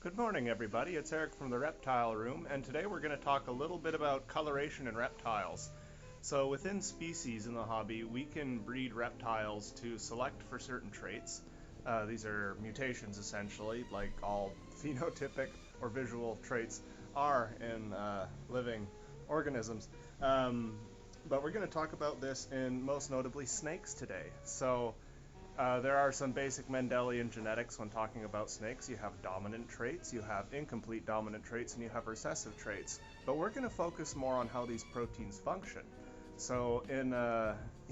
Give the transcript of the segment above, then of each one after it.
Good morning, everybody. It's Eric from the Reptile Room, and today we're going to talk a little bit about coloration in reptiles. So within species in the hobby, we can breed reptiles to select for certain traits. These are mutations, essentially, like all phenotypic or visual traits are in living organisms. But we're going to talk about this in most notably snakes today. There are some basic Mendelian genetics when talking about snakes. You have dominant traits, you have incomplete dominant traits, and you have recessive traits. But we're going to focus more on how these proteins function. So in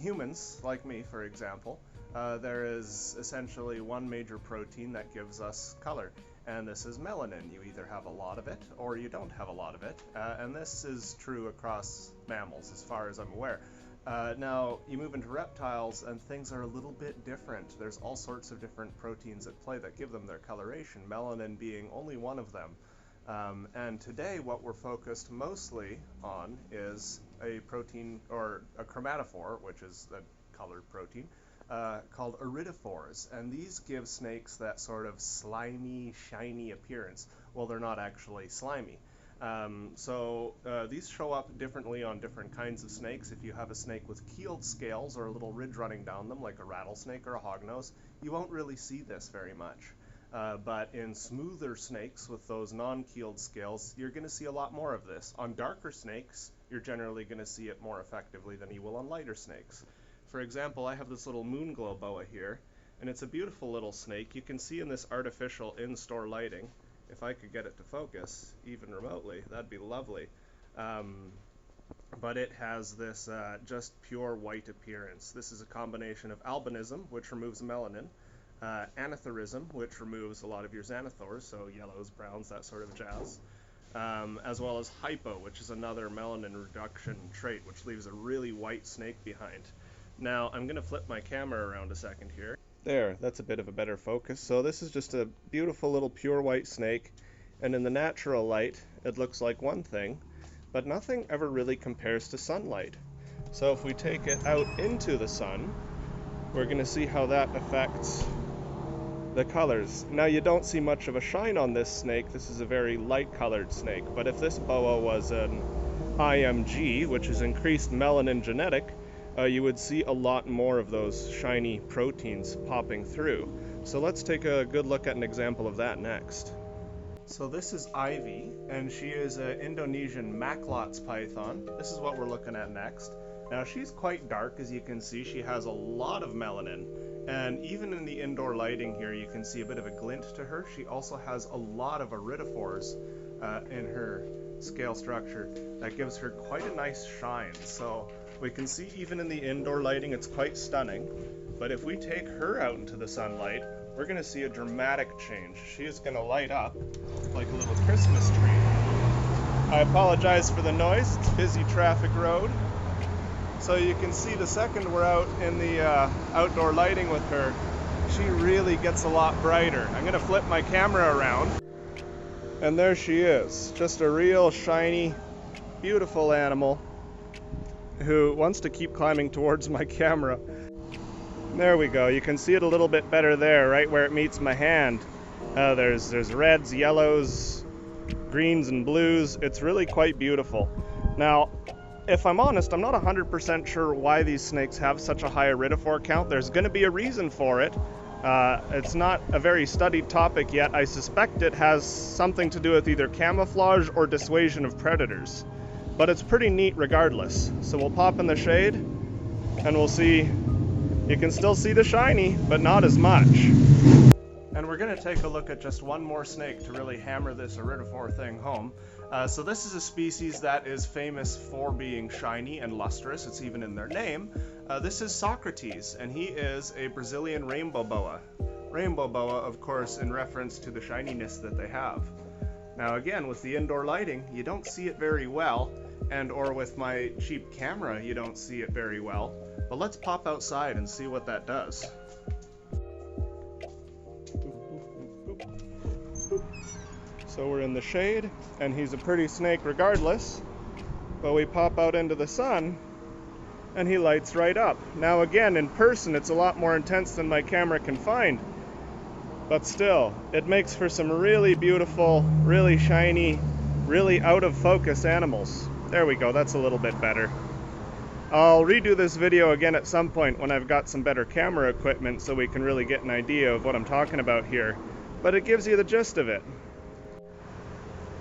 humans, like me for example, there is essentially one major protein that gives us color, and this is melanin. You either have a lot of it or you don't have a lot of it, and this is true across mammals as far as I'm aware. Now, you move into reptiles and things are a little bit different. There's all sorts of different proteins at play that give them their coloration, melanin being only one of them. And today what we're focused mostly on is a protein, or a chromatophore, which is a colored protein, called iridophores. And these give snakes that sort of slimy, shiny appearance. Well, they're not actually slimy. These show up differently on different kinds of snakes. If you have a snake with keeled scales or a little ridge running down them, like a rattlesnake or a hognose, you won't really see this very much. But in smoother snakes with those non-keeled scales, you're going to see a lot more of this. On darker snakes, you're generally going to see it more effectively than you will on lighter snakes. For example, I have this little moonglow boa here, and it's a beautiful little snake. You can see in this artificial in-store lighting, if I could get it to focus, even remotely, that'd be lovely. But it has this just pure white appearance. This is a combination of albinism, which removes melanin, anathorism, which removes a lot of your xanthors, so yellows, browns, that sort of jazz, as well as hypo, which is another melanin reduction trait, which leaves a really white snake behind. Now, I'm going to flip my camera around a second here. There, that's a bit of a better focus. So this is just a beautiful little pure white snake, and in the natural light it looks like one thing, but nothing ever really compares to sunlight. So if we take it out into the sun, we're going to see how that affects the colors. Now, you don't see much of a shine on this snake. This is a very light colored snake, but if this boa was an IMG, which is increased melanin genetic, you would see a lot more of those shiny proteins popping through. So let's take a good look at an example of that next. So this is Ivy, and she is an Indonesian Maclots python. This is what we're looking at next. Now, she's quite dark, as you can see. She has a lot of melanin, and even in the indoor lighting here, you can see a bit of a glint to her. She also has a lot of iridophores in her scale structure that gives her quite a nice shine. So we can see even in the indoor lighting it's quite stunning, but if we take her out into the sunlight, we're going to see a dramatic change. She is going to light up like a little Christmas tree. I apologize for the noise, it's a busy traffic road. So you can see the second we're out in the outdoor lighting with her, she really gets a lot brighter. I'm going to flip my camera around, and there she is, just a real shiny, beautiful animal who wants to keep climbing towards my camera. There we go. You can see it a little bit better there, right where it meets my hand. There's reds, yellows, greens, and blues. It's really quite beautiful. Now, if I'm honest, I'm not 100% sure why these snakes have such a high iridophore count. There's going to be a reason for it. It's not a very studied topic yet. I suspect it has something to do with either camouflage or dissuasion of predators. But it's pretty neat regardless. So we'll pop in the shade and we'll see. You can still see the shiny, but not as much. And we're going to take a look at just one more snake to really hammer this iridophore thing home. So this is a species that is famous for being shiny and lustrous. It's even in their name. This is Socrates, and he is a Brazilian rainbow boa. Rainbow boa, of course, in reference to the shininess that they have. Now again, with the indoor lighting, you don't see it very well, and or with my cheap camera, you don't see it very well. But let's pop outside and see what that does. So we're in the shade, and he's a pretty snake regardless, but we pop out into the sun, and he lights right up. Now again, in person, it's a lot more intense than my camera can find. But still, it makes for some really beautiful, really shiny, really out of focus animals. There we go, that's a little bit better. I'll redo this video again at some point when I've got some better camera equipment so we can really get an idea of what I'm talking about here. But it gives you the gist of it.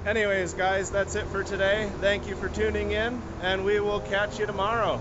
Anyways, guys, that's it for today. Thank you for tuning in, and we will catch you tomorrow.